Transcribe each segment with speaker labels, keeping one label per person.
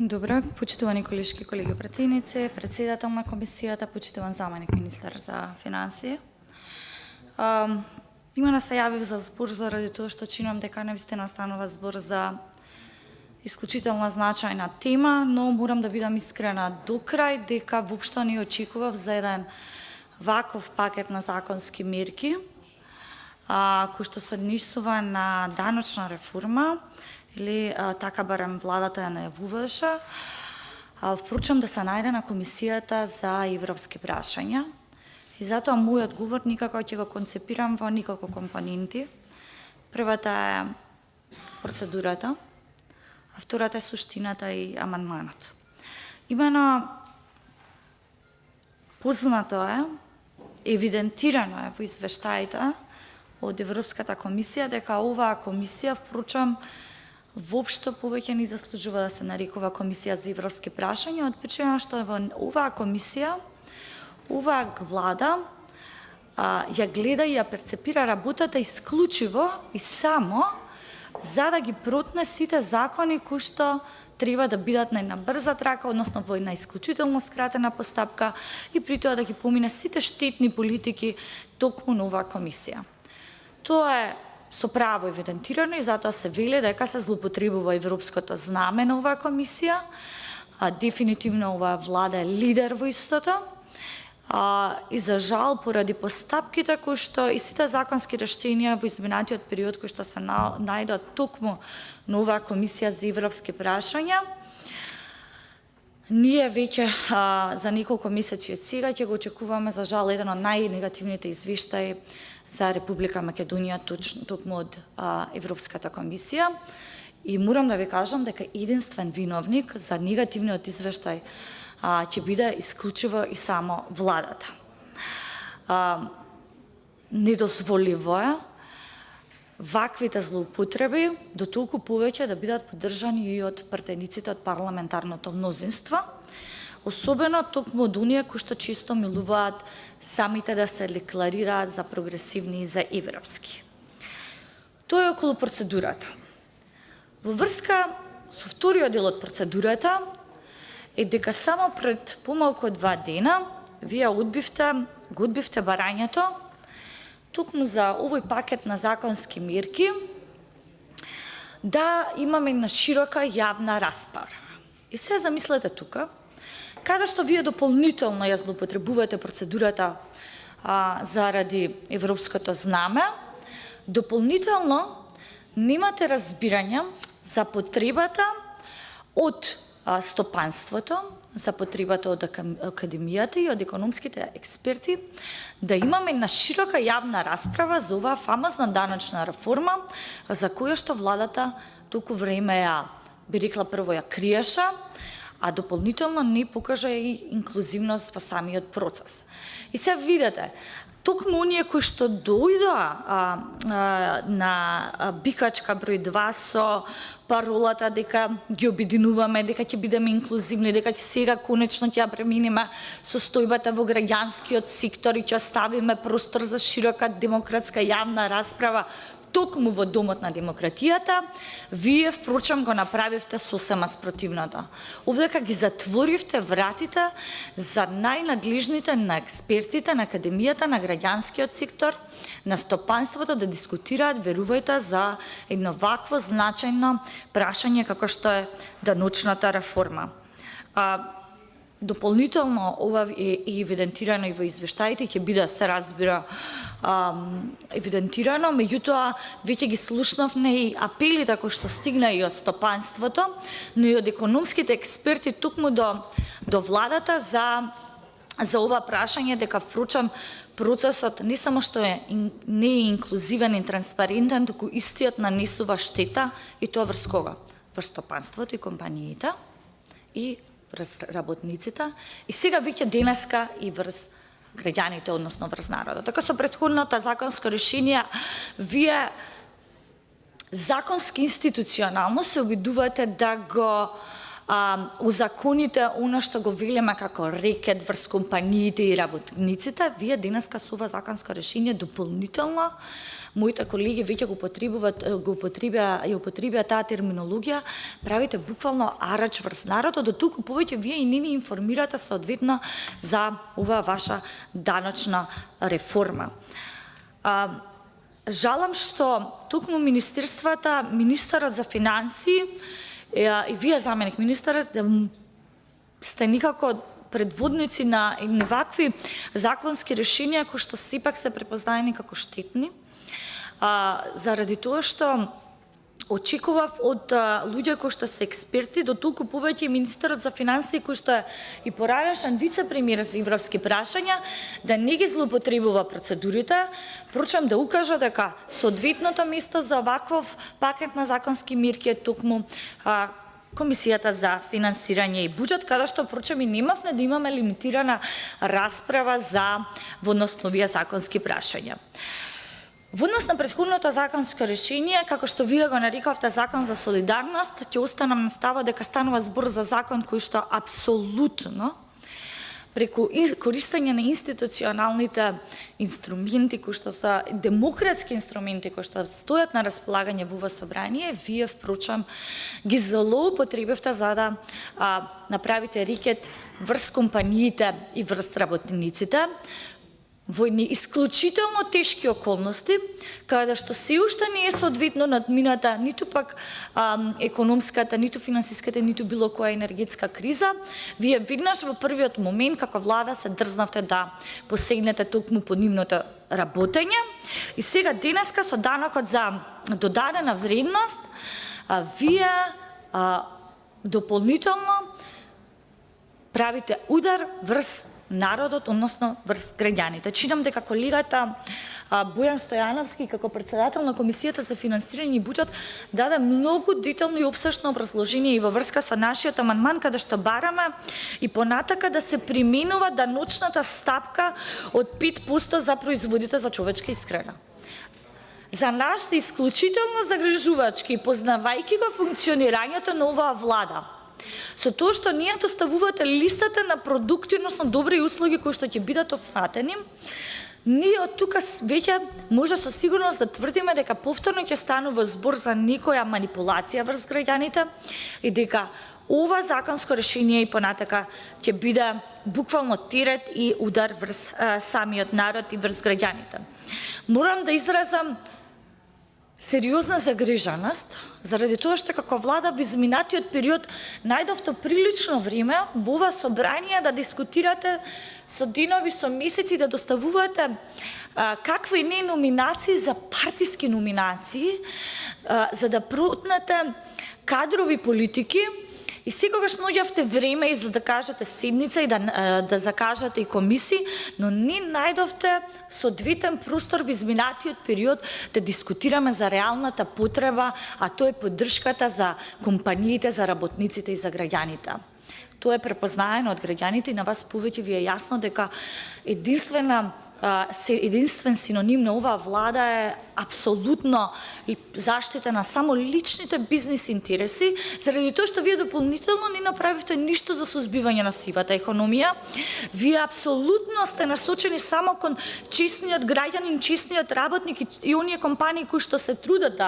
Speaker 1: Добро, почитувани колешки, колеги пратеници, председател на комисијата, почитуван заменик министар за финансии. Имено се јавив за збор заради тоа што чинам дека навистина станува збор за исклучително значајна тема, но морам да бидам искрена до крај дека воопшто не очекував за еден ваков пакет на законски мерки, кој што се однесува на даночна реформа, или така барем владата ја најавуваше, впрочем да се најде на комисијата за европски прашања. И затоа мојот говор никако ќе го концепирам во николку компоненти. Првата е процедурата, а втората е суштината и амандманот. Имено познато е, евидентирано е во извештаите од Европската комисија дека оваа комисија, впрочем, воопшто повеќе не заслужува да се нарекува комисија за европски прашања, од причина што во оваа комисија, оваа влада ја гледа и ја перцепира работата исклучиво и само за да ги протне сите закони кои што треба да бидат на една брза трака, односно во една исклучително скратена постапка и при тоа да ги помине сите штетни политики токму на оваа комисија. Тоа е со право евидентирано и затоа се вели дека се злоупотребува европското знаме на оваа комисија. Дефинитивно оваа влада е лидер во истото. И за жал, поради постапките кои што и сите законски решенија во изминатиот период кои што се најдат токму на оваа комисија за европски прашања, ние веќе за неколку месеци од сега ќе го очекуваме за жал еден од најнегативните извештаи за Република Македонија токму од Европската комисија. И морам да ви кажам дека единствен виновник за негативниот извештај ќе биде исклучиво и само владата. Недозволиво е ваквите злоупотреби до толку повеќе да бидат поддржани и од пратениците од парламентарното мнозинство, особено токму од оние кои што често милуваат самите да се декларираат за прогресивни и за европски. Тоа е околу процедурата. Во врска со вториот дел од процедурата е дека само пред помалку од 2 дена вие го одбивте барањето токму за овој пакет на законски мерки да имаме една широка јавна расправа. И се замислете тука, каде што вие дополнително ја злоупотребувате процедурата заради европското знаме, дополнително немате разбирање за потребата од стопанството, за потребата од академијата и од економските експерти, да имаме една широка јавна расправа за оваа фамозна даночна реформа, за која што владата толку време ја, би рекла, прво ја криеше, а дополнително не покажа и инклузивност во самиот процес. И се видите, токму оние кои што дојдоа на бикачка број 2 со паролата дека ги обединуваме, дека ќе бидеме инклузивни, дека сега конечно ќе ја преминеме состојбата во граѓанскиот сектор и ќе оставиме простор за широка демократска јавна расправа, токму во домот на демократијата, вие впрочем го направивте сосема спротивното. Овдека ги затворивте вратите за најнадлежните на експертите на академијата, на граѓанскиот сектор, на стопанството да дискутираат, верувајте, за едно вакво значајно прашање како што е даночната реформа. Дополнително ова е евидентирано и во извештаите, ќе биде, се разбира, евидентирано, меѓутоа веќе ги слушнавме и апелите кои што стигна и од стопанството, но и од економските експерти токму до владата за ова прашање, дека впрочем процесот не само што не е инклузивен и транспарентен, туку истиот нанесува штета, и тоа врз кого? Врз стопанството и компаниите и врз работниците, и сега веќе денеска и врз граѓаните, односно врз народот. Така со претходното законско решение, вие законски институционално се обидувате да го узаконите она што го велиме како рекет врз компаниите и работниците. Вие денеска со ова законско решение дополнително, моите колеги веќе го употребија таа терминологија, правите буквално арач врз народот, до туку повеќе вие и не ни информирате соодветно за ова ваша даночна реформа. Жалам што токму министерствата, министерот за финансии и вие заменик министерот сте никако предводници на вакви законски решенија кои што сепак се препознаени како штетни, заради тоа што очекував од луѓе кои што се експерти, до толку повеќе министерот за финансии кој што е и поранешен вице-премиер за европски прашања, да не ги злоупотребува процедурите, прочем да укажа дека соодветното место за ваков пакет на законски мерки е токму Комисијата за финансирање и буџет, каде што прочем и немавме да имаме лимитирана расправа за во однос на овие законски прашања. Во однос на претходното законско решение, како што вие го нарекавте закон за солидарност, ќе останам на става дека станува збор за закон кој што апсолутно преку користење на институционалните инструменти кои што се демократски инструменти кои што стојат на располагање во ова собрание, вие впрочем ги злоупотребивте за да направите рекет врз компаниите и врз работниците во едни исклучително тешки околности, каде што се уште не е соодветно надмината ниту пак економската, ниту финансиската, ниту било која енергетска криза. Вие веднаш во првиот момент како влада се дрзнавте да посегнете токму по нивното работење и сега денеска со данокот за додадена вредност вие дополнително правите удар врз народот, односно врз граѓаните. Читам дека колегата Бојан Стојановски, како председател на Комисијата за финансирање и буџет, даде многу детално и опсешно образложение и во врска со нашиот амандман, каде што бараме и понатака да се применува даночната стапка од 5% за производите за човечка исхрана. За нас е исклучително загрижувачки, познавајќи го функционирањето на оваа влада, со тоа што ние доставувате листата на продукти, односно добри услуги кои што ќе бидат опфатени, ние од тука веќе може со сигурност да тврдиме дека повторно ќе станува збор за некоја манипулација врз граѓаните и дека ова законско решение и понатака ќе биде буквално терет и удар врз самиот народ и врз граѓаните. Морам да изразам сериозна загриженост, заради тоа што како влада во изминатиот период најдовте прилично време во ова собрание да дискутирате со денови, со месеци, да доставувате какви не номинации за партиски номинации, за да протнете кадрови политики. И секогаш наоѓавте време и за да кажете седница и да закажете и комисии, но не најдовте соодветен простор во изминатиот период да дискутираме за реалната потреба, а тоа е поддршката за компаниите, за работниците и за граѓаните. Тоа е препознаено од граѓаните и на вас повеќе ви е јасно дека единствен синоним на оваа влада е апсолутно заштита на само личните бизнис интереси, заради тоа што вие дополнително не направивте ништо за сузбивање на сивата економија. Вие апсолутно сте насочени само кон честниот граѓанин, честниот работник и оние компании кои што се трудат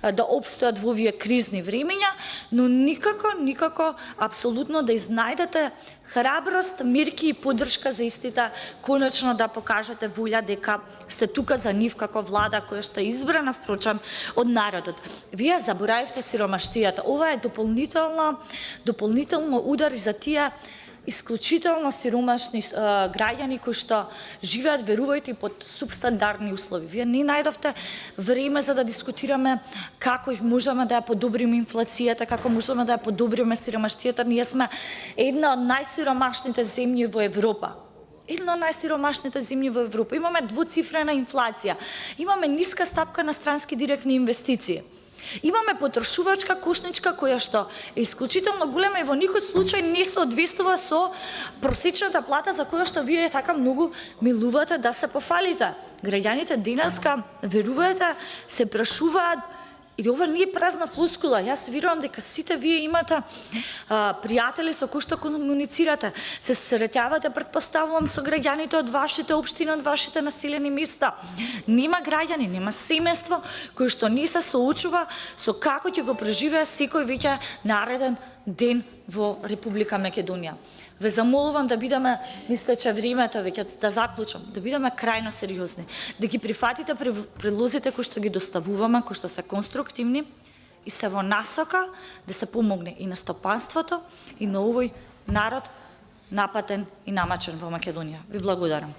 Speaker 1: да обстојат во овие кризни времења, но никако апсолутно да изнајдете храброст, мерки и поддршка за истите, конечно да покажете волја дека сте тука за нив како влада која што е избрана впрочем од народот. Вие заборавивте сиромаштијата. Ова е дополнително удар за тие исклучително сиромашни граѓани кои што живеат, верувајте, под субстандардни услови. Вие не најдовте време за да дискутираме како можеме да ја подобриме инфлацијата, како можеме да ја подобриме сиромаштијата. Ние сме една од најсиромашните земји во Европа. Една од најсиромашните земји во Европа. Имаме двуцифрена инфлација. Имаме ниска стапка на странски директни инвестиции. Имаме потрошувачка кошничка која што е исклучително голема и во никој случај не соодветствува со просечната плата за која што вие така многу милувате да се пофалите. Граѓаните денеска, верувајте, се прашуваат И ова не е празна флускула. Јас верувам дека сите вие имате пријатели со кои што комуницирате, се среќавате, претпоставувам, со граѓаните од вашите општини, од вашите населени места. Нема граѓани, нема семејство кој што не се соочува со како ќе го преживее секој веќе нареден ден во Република Македонија. Ве замолувам да бидеме, мислече времето веќе да заклучам, да бидеме крајно сериозни, да ги прифатите предлозите кои што ги доставуваме, кои што се конструктивни и се во насока да се помогне и на стопанството и на овој народ напатен и намачен во Македонија. Ви благодарам.